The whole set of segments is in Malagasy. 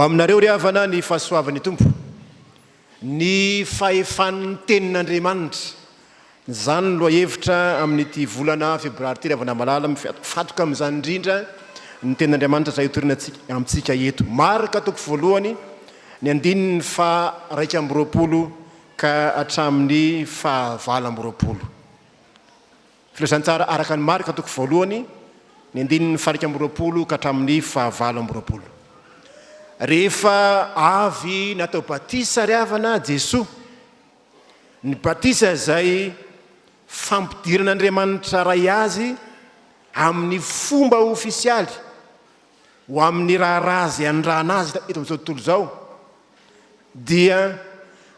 aminareo ry havana ny fahasoavan'ny tompo, ny fahefan'ny tenin'Andriamanitra. Zany no lohahevitra amin'ity volana febroary ty avana malala mifatoka amin'izany indrindra ny tenin'Andriamanitra zay torina amintsika eto. Marka toko voalohany ny andininy fa-raika amby roapolo ka hatramin'ny fa-valo amby roapolo. Filazantsara araka ny Marka toko voalohany ny andininy fa-raika amby roapolo ka hatramin'ny fa-valo amby roapolo. Rehefa avy natao batisa ry havana Jesoa, ny batisa zay fampidiran'Andriamanitra ray azy amin'ny fomba ofisialy ho amin'ny raharaha andrana azy eto amin'izao tontolo zao, dia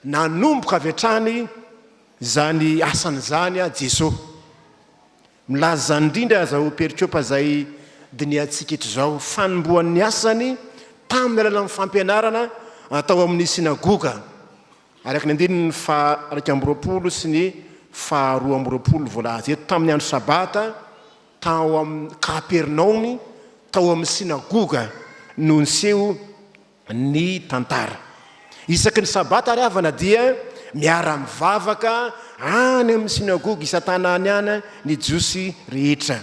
nanomboka avy hatrany zany asan'izany Jesoa. Milaza zany indrindra zao perikopa zay diniantsika eto zao, fanomboan'ny asany tamin'ny alalan'ny fampianarana atao amin'ny synagoga, araka ny andininy fa-raika amby roapolo sy ny fa-roa amby roapolo voalaza eto. Tamin'ny andro Sabata tao amin'ny Kapernaomy, tao amin'ny synagoga no niseho ny tantara. Isaky ny Sabata ry havana dia miara-mivavaka any amin'ny synagoga isan-tanany any ny jiosy rehetra,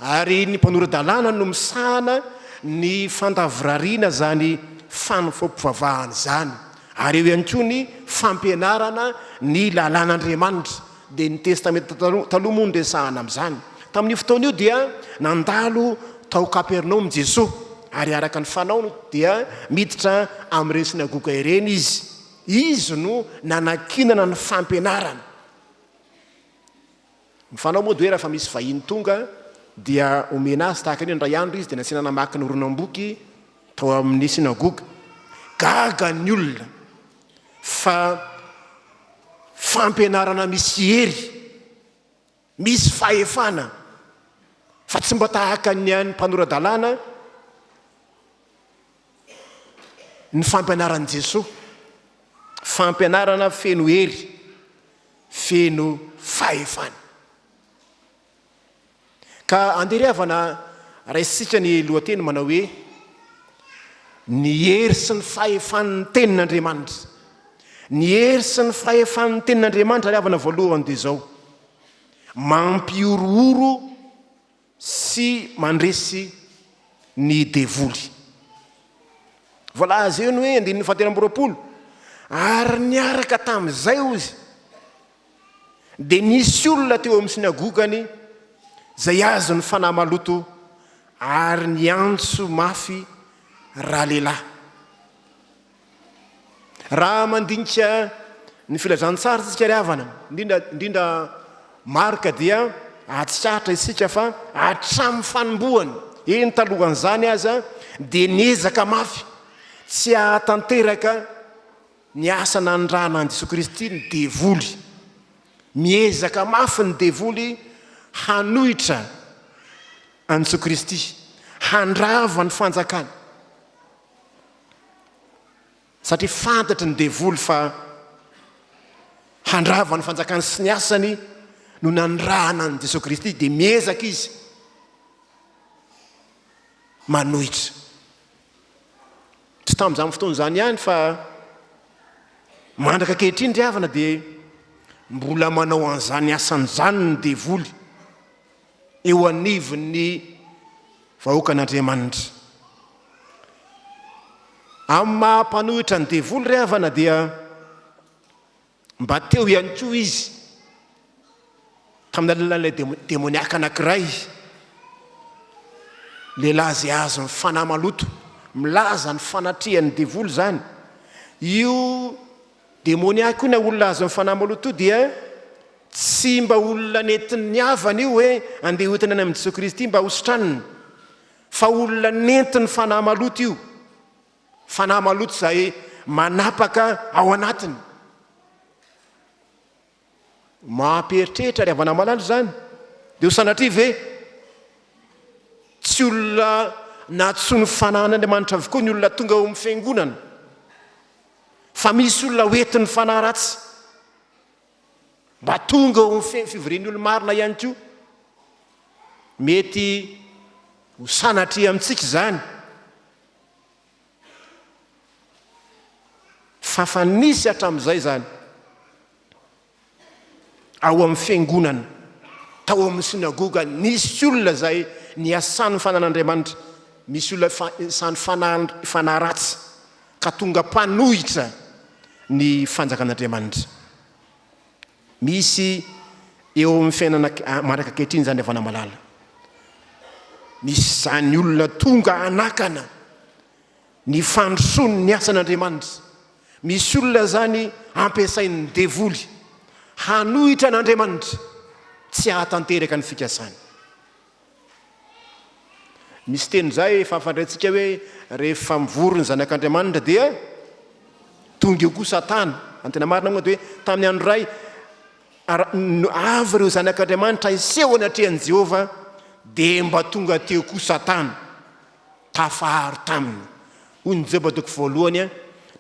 ary ny mpanora-dalàna no misahana ny fandavrariana zany fanofam-pivavahana zany, ary eo ihany koa ny fampianarana ny lalàn'Andriamanitra, dia ny testamenta taloha moa no resahana amin'izany. Tamin'ny fotoana io dia nandalo tao Kapernaomy Jesoa, ary araka ny fanaony dia miditra amin'ireny synagoga ireny izy no nanakinana ny fampianarana. Mifanao moa dia raha misy vahiny tonga dia omena azy tahaka ny indray andro izy dia nasiana namaky ny ronom-boky tao amin'ny synagoga. Gaga ny olona fa fampianarana misy hery, misy fahefana, fa tsy mba tahaka ny any mpanora-dalàna ny fampianaran'i Jesoa, fampianarana feno hery, feno fahefana. Ka andery havana raisitsika ny lohateny manao hoe ny hery sy ny fahefan'ny tenin'Andriamanitra. Ny hery sy ny fahefan'ny tenin'Andriamanitra ry havana voalohany dia zao: mampiorooro sy mandresy ny devoly. Voalaza eo ny hoe andininy fahatelo amby roapolo, ary niaraka tamin'izay ozy dia nisy olona teo amin'ny synagogany zay azo ny fanahy maloto ary niantso mafy rahalehilahy. Raha mandinika ny filazantsara tsika ry havana, indrindra Marka, dia ahatsikaritra isika fa hatramin'ny fanomboany eny talohan'izany aza dia niezaka mafy tsy ahatanteraka ny asa nandrana an'i Jesoa Kristy ny devoly. Miezaka mafy ny devoly hanohitra an'i Jesoa Kristy, handrava ny fanjakany, satria fantatry ny devoly fa handrava ny fanjakany sy ny asany no nandrana an'i Jesoa Kristy, dia miezaka izy manohitra. Tsy tamin'izany fotoana izany ihany fa mandraka ankehitriny ry havana dia mbola manao an'izany asan'izany ny devoly eo anivon'ny vahoakan'Andriamanitra. Amin'ny mahampanohitra ny devoly ry havana dia mba teo ihany koa izy tamin'ny alalan'ilay demoniaka anankiray, lehilahy zay azo ny fanahy maloto, milaza ny fanatrihan'ny devoly zany. Io demoniaka io na olona azo ny fanahy maloto dia tsy mba olona nentin'ny havana io hoe andeha hoentina any amin'i Jesoa Kristy mba hositraniny, fa olona nentin'ny fanahy maloto io, fanahy maloto zay manapaka ao anatiny. Mamperitrehitra ry havana malala zany, dia ho sanatria ve tsy olona natsoa ny fanahin'Andriamanitra avokoa ny olona tonga ao amin'ny fiangonana, fa misy olona hoentin'ny fanahy ratsy mba tonga ao amin'ny fivorian'ny olo-marina ihany koa. Mety ho sanatria amintsika zany fa nisy hatramin'izay zany ao amin'ny fiangonana tao amin'ny synagoga nisy olona zay niasany fanan'Andriamanitra, misy olona sany fanaratsy ka tonga mpanohitra ny fanjakan'Andriamanitra. Misy eo amin'ny fiainana maraka ankehitriny zany avana malala, misy zany olona tonga anakana ny fandrosony ny asan'Andriamanitra. Misy olona zany ampiasain'ny devoly hanohitra n'Andriamanitra tsy hahatanteraka ny fikasany. Misy teny zay efa fandraitsika hoe rehefa mivory ny zanak'Andriamanitra dia tonga eo koa Satana. Antena marina moa dia hoe tamin'ny andro ray avy ireo zanak'Andriamanitra iseho anatrehan'i Jehovah dia mba tonga teo koa Satana tafahary taminy. Hoy ny Jehovah toko voalohany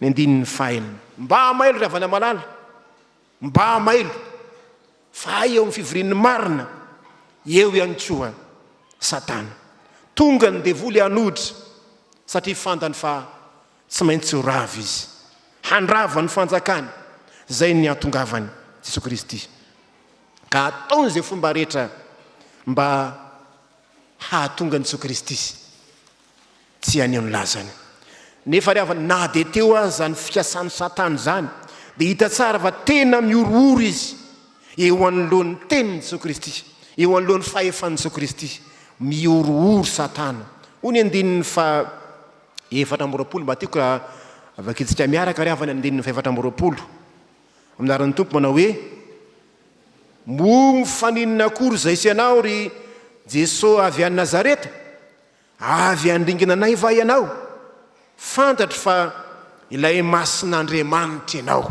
ny 1:5. Mba mailo ravana malala, mba mailo fa eo amin'ny fivorian'ny marina eo ihany koa Satana. Tonga ny devoly hanohitra satria fantany fa tsy maintsy ho rava izy, handrava ny fanjakany. Zay ny atongavany Jesoa Kristy, ka ataony zay fomba rehetra mba hahatonga ny Jesoa Kristy tsy aneo ny lazany. Nefa ry havana, na dia teo azy zany fikasany Satana zany dia hita tsara fa tena miorooro izy eo anoloan'ny tenin'i Jesoa Kristy, eo anoloan'ny fahefan'ny Jesoa Kristy. Miorooro Satana. Hoy ny 4:4 mba tiako raha avakitsika miaraka ry havana 4:4 aminaran'ny tompo manao hoe: mo faninona akory zay sy ianao ry Jesoa avy any Nazareta, avy andringana anay va ianao? Fantatro fa ilay Masin'Andriamanitra ianao.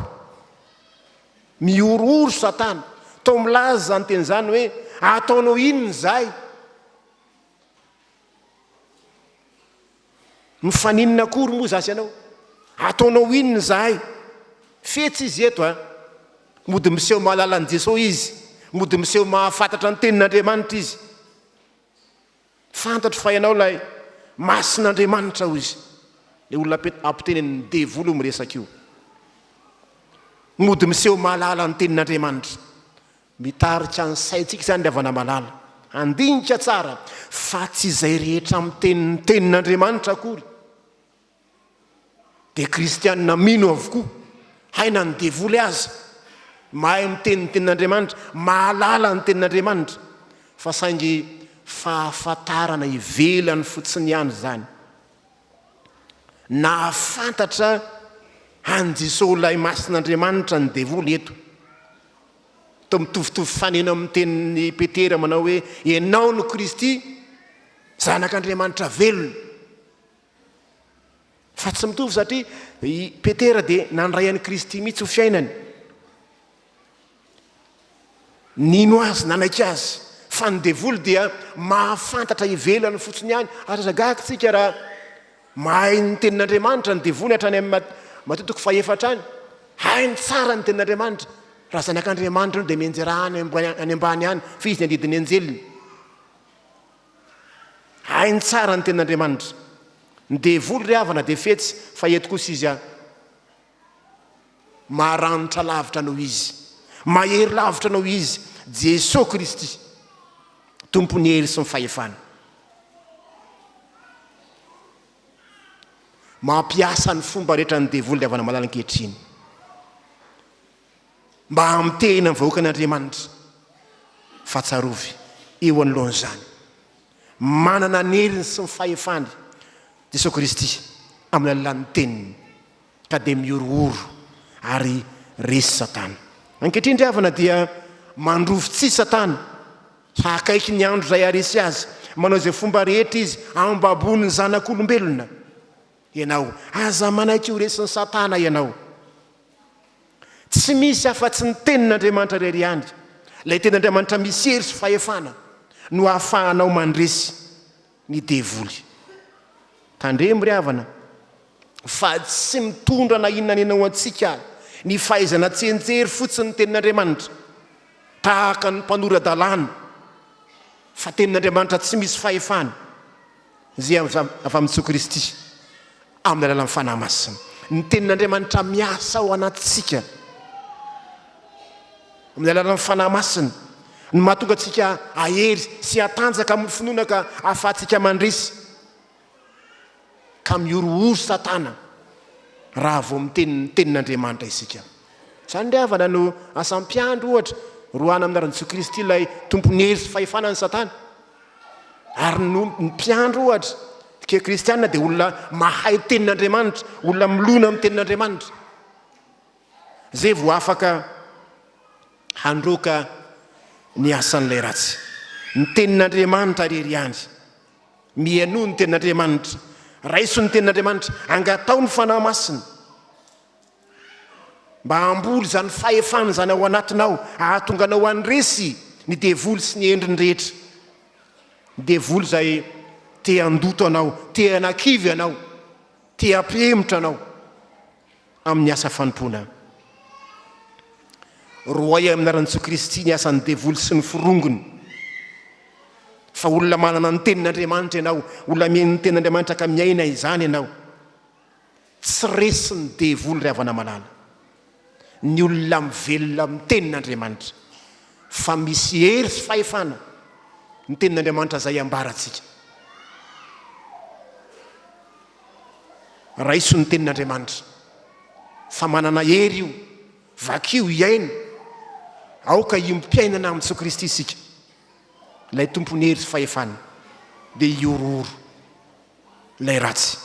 Miorooro Satana. Tao milaza zany teny zany hoe ataonao inona zay? Mifaninona akory moa zasy ianao? Ataonao inona zahay? Fetsy izy eto mody miseho mahalala an'i Jesoa izy, mody miseho mahafantatra ny tenin'Andriamanitra izy. Fantatro fa ianao lay Masin'Andriamanitra ho izy. Le olona ampitenen'ny devoly miresaka io, mody miseho mahalala ny tenin'Andriamanitra. Mitarika ny saintsika zany ry havana malala, andinika tsara fa tsy izay rehetra amin'ny tenin'Andriamanitra akory dia kristianina mino avokoa. Haina ny devoly azy mahay miteny ny tenin'Andriamanitra, mahalala ny tenin'Andriamanitra, fa saingy fahafantarana ivelany fotsiny ihany zany. Nahafantatra an Jesoa ilay Masin'Andriamanitra ny devoly eto. Tao mitovitovy fanena amin'ny tenin'ny Petera manao hoe ianao no Kristy, zanak'Andriamanitra velona. Fa tsy mitovy satria Petera dia nandray an'i Kristy mihitsy ho fiainany. Nino azy nanaiky azy, fa ny devoly dia mahafantatra ivelany fotsiny ihany. Azagakitsika raha mahay ny tenin'Andriamanitra ny devoly hatrany amin'ny matotoko fahefatra any, hainy tsara ny tenin'Andriamanitra. Raha zanak'Andriamanitra dia mienjera any ambany any, fa izy ny andidiny anjeliny. Hainy tsara ny tenin'Andriamanitra. Ny devoly ry havana dia fetsy, fa eto kosa izy maharanitra lavitra anao izy, mahery lavitra anao izy, Jesoa Kristy, tompony hery sy ny fahefana. Mampiasa ny fomba rehetra ny devoly ry havana malala ankehitriny mba hamitena ny vahoaka an'Andriamanitra fa tsarovy eo anoloan'izany. Manana ny heriny sy ny fahefany Jesoa Kristy amin'ny alalan'ny teniny, ka dia miorooro ary resy Satana. Ankehitriny ry havana dia mandrovitsy Satana, hakaiky ny andro zay aresy azy, manao izay fomba rehetra izy ambabony ny zanak'olombelona. Ianao aza manaiky ho resin'ny Satana ianao. Tsy misy afa-tsy ny tenin'Andriamanitra rery ihany. Ilay tenin'Andriamanitra misy hery sy fahefana no ahafahanao mandresy ny devoly. Tandremo ry havana, fa tsy mitondra na inona nenao antsika ny fahaizana tsenjery fotsiny ny tenin'Andriamanitra tahaka ny mpanora-dalàna, fa tenin'Andriamanitra tsy misy fahefana. Zay avy amin'ny Jesoa Kristy amin'ny alalan'ny fanahy masina. ny tenin'Andriamanitra miasa ao anatsika amin'ny alalan'ny fanahy masina, ny mahatonga atsika ahery sy atanjaka amin'ny finoana ka ahafahantsika mandrisy ka miorooro Satana raha vao miteny tenin'Andriamanitra isika. Zany ry havana no asam-piandro ohatra roana amin'ny aran'i Jesoa Kristy ilay tompony hery sy fahefana ny Satana. Ary no mpiandro ohatra ke kristianina dia olona mahay tenin'Andriamanitra, olona milona amin'ny tenin'Andriamanitra. Zay vao afaka handroaka ny asan'ilay ratsy. Ny tenin'Andriamanitra rery ihany, mihaino ny tenin'Andriamanitra, raiso ny tenin'Andriamanitra, angatao ny fanahy masina mba hamboly zany fahefana zany ao anatinao, ahatonga anao andresy ny devoly sy ny endriny rehetra. Ny devoly zay te handoto anao, te hankivy anao, te hampihemotra anao amin'ny asa fanompona. Roay amin'ny aran'i Jesoa Kristy ny asan'ny devoly sy ny forongony. Fa olona manana ny tenin'Andriamanitra ianao, olona mihaino ny tenin'Andriamanitra ka miaina izany ianao, tsy resy ny devoly ry havana malala. Ny olona mivelona amin'ny tenin'Andriamanitra, fa misy hery sy fahefana ny tenin'Andriamanitra zay ambaratsika. Raiso ny tenin'Andriamanitra, fa manana hery io, vakio iaino, aoka io mpiainana amin'ny Jesoa Kristy isika. Ilay tompony hery sy fahefana dia iorooro ilay ratsy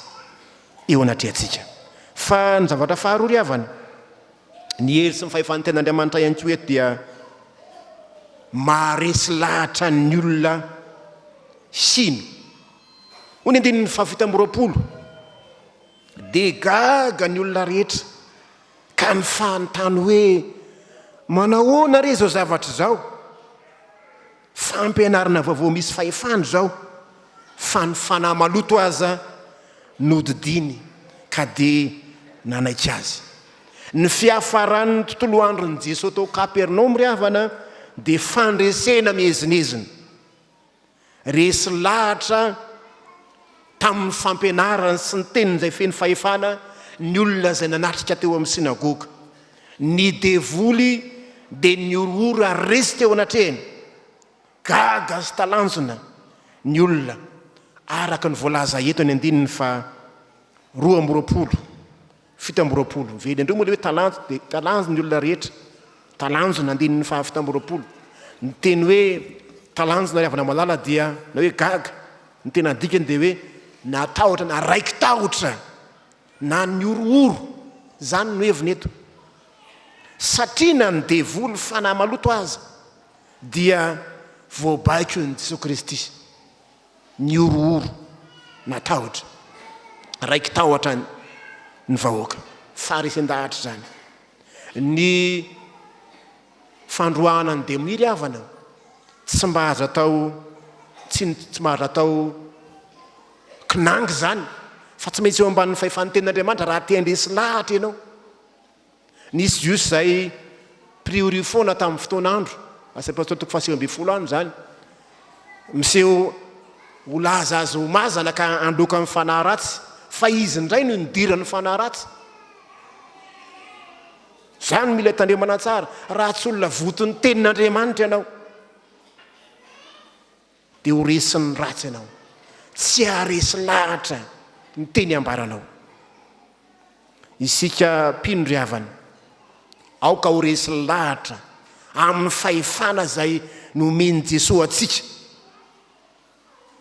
eo anatrehantsika. Fa ny zavatra faharoa ry havana, ny hery sy ny fahefan'ny tenin'Andriamanitra ihany koa eto dia maharesy lahatra ny olona siny. Hoy ny andininy fahafito amby roapolo, dia gaga ny olona rehetra ka ny fanontany hoe manahoana re zao zavatra zao? Fampianarana vaovao misy fahefana zao, fa ny fanahy maloto aza nodidiny ka dia nanaika azy. Ny fiafaran'ny tontolo andron'i Jesoa tao Kapernaomy ry havana dia fandresena mihezinezina, resy lahatra tamin'ny fampianarana sy ny teniny izay feno fahefana ny olona izay nanatrika teo amin'ny synagoga. Ny devoly dia ny orooro ary resy teo anatrehany, gaga sy talanjona ny olona araka ny voalaza eto ny andininy fa 2:20, 7:20. Vely andreo moa le hoe talanjo dia talanjo ny olona rehetra, talanjona andininy fa 7:20. Ny teny hoe talanjona ry havana malala dia na hoe gaga, ny tena dikany dia hoe natahotra na raiky tahotra na ny orooro, zany no heviny eto. Satria na ny devoly fanahy maloto aza dia voabaiko ny Jesoa Kristy, ny orooro natahotra, raiky tahotra ny vahoaka, farisendahatra zany. Ny fandroahana ny demony ry havana tsy mba azo atao, tsy mba azo atao kinangy zany, fa tsy maintsy eo ambanin'ny fahefan'ny tenin'Andriamanitra raha te handresy lahatra ianao. Nisy jusy zay priori foana tamin'ny fotoan'andro, asa pastor toko 7:20 zany, miseho ho laza azy ho mazana ka andoka amin'ny fanahy ratsy, fa izy indray no nidiran'ny fanahy ratsy. Zany mila tandremana tsara, raha tsy olona voton'ny tenin'Andriamanitra ianao dia ho resin'ny ratsy ianao, tsy haresy lahatra ny teny ambaranao. Isika mpino ry havana, aoka ho resy lahatra amin'ny fahefana zay nomeny Jesoa atsika.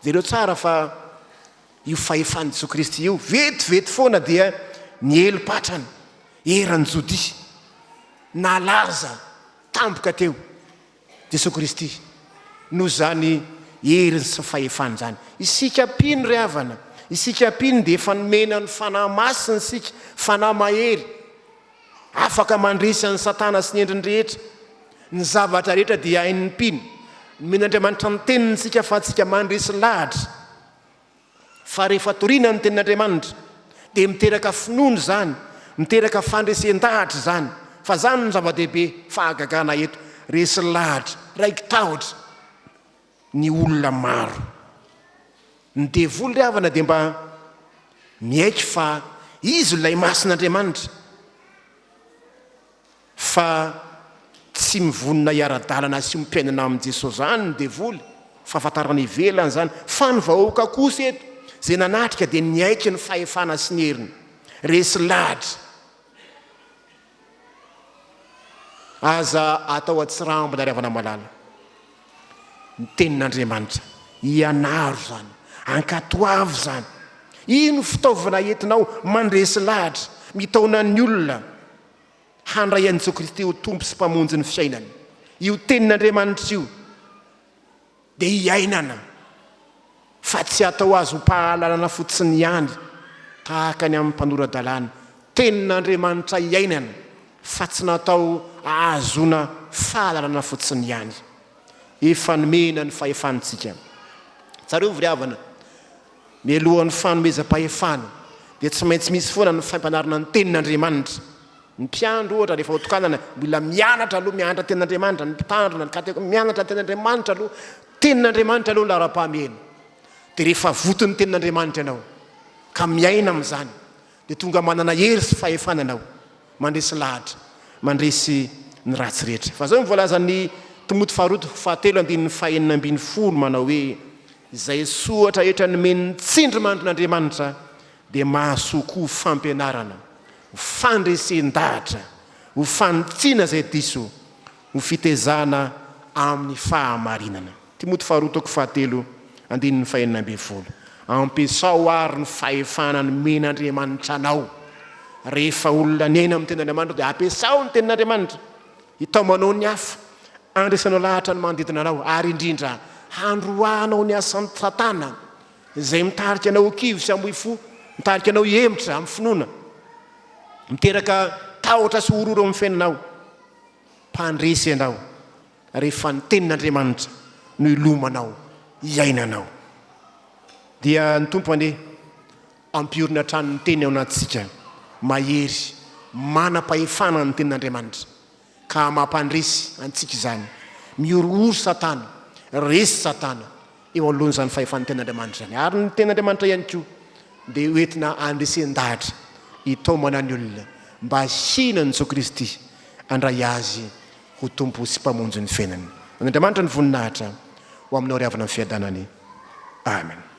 Jereo tsara fa io fahefan'i Jesoa Kristy io vetivety foana dia ny elo-patrany eran'ny Jodia nalaza tampoka teo Jesoa Kristy no zany heriny sy fahefana zany. Isika mpino ry havana, isika mpino dia efa nomena ny fanahy masina isika, fanahy mahery, afaka mandresy an'ny Satana sy ny endriny rehetra. Ny zavatra rehetra dia hain'ny mpino, nomen'Andriamanitra ny teniny sika fa tsika mandresy lahatra. Fa rehefa toriana ny tenin'Andriamanitra dia miteraka finono zany, miteraka fandresen-dahatra zany. Fa zany ny zava-dehibe fahagagana eto, resy lahatra, raiky tahotra ny olona maro. Ny devoly ry havana dia mba miaiky fa izy ilay masin'Andriamanitra fa tsy mivonona iara-dalana sy mimpiainana amin'i Jesoa zany ny devoly fahafantarana ivelany zany fa ny vahoaka kosa eto zay nanatrika dia niaiky ny fahefana sy ny heriny resy lahatra aza atao atsirambina ry havana malala ny tenin'Andriamanitra ianaro zany ankatoavy zany ino fitaovana entinao mandresy lahatra mitaona ny olona handray an'i Jesoa Kristy ho tompo sy mpamonjy ny fiainany io tenin'Andriamanitra io dia iainana fa tsy atao azy ho pahalalana fotsiny ihany tahaka ny amin'ny mpanora-dalàna tenin'Andriamanitra iainana fa tsy natao ahazona fahalalana fotsiny ihany efa nomena ny fahefantsika tsareo viravana mialohan'ny fanomezam-pahefana dia tsy maintsy misy foana ny fampianarana ny tenin'Andriamanitra ny mpiandro ohatra rehefa hotokanana mila mianatra aloha mianatra tenin'Andriamanitra ny mpitandrona ny mianatra tenin'Andriamanitra aloha tenin'Andriamanitra aloha lara-pahamehana dia rehefa voton'ny tenin'Andriamanitra ianao ka miaina amin'izany dia tonga manana hery sy fahefana anao mandresy lahatra mandresy ny ratsy rehetra fa zao mivolaza ny Timoty faharoto fahatelo andininy fahenina ambin'ny folo manao hoe izay soatra etra nomeny tsindrimandrin'Andriamanitra dia mahasoa koa fampianarana ho fandresen-dahatra ho fanitsiana izay diso ho fitezana amin'ny fahamarinana Timoty faharotoko fahatelo andininy fahenina ambin'ny folo ampiasao ary ny fahefana nomen'Andriamanitra anao rehefa olona nena amin'ny tenin'Andriamanitra dia ampiasao ny tenin'Andriamanitra hitao manao ny hafa andresanao lahatra ny manodidina anao ary indrindra handroanao ny asan'ny satana izay mitarika anao kivo sy amboifo mitarika anao hemitra amin'ny finoana miteraka tahotra sy ororo amin'ny fiainanao mpandresy ianao rehefa ny tenin'Andriamanitra no ilomanao iainanao dia ny tompo ane ampiorina trano ny teny ao anatsika mahery manam-pahefana ny tenin'Andriamanitra ka mampandresy antsika izany miorooro satana resy satana eo alohany zany fahefan'ny tenin'Andriamanitra zany ary ny tenin'Andriamanitra ihany koa dia hoentina andresen-dahatra hitaomana ny olona mba hinany Jesoa Kristy andray azy ho tompo sy mpamonjy ny fiainany. Andriamanitra ny voninahitra ho aminao ry havana amin'ny fiadanany. Amen.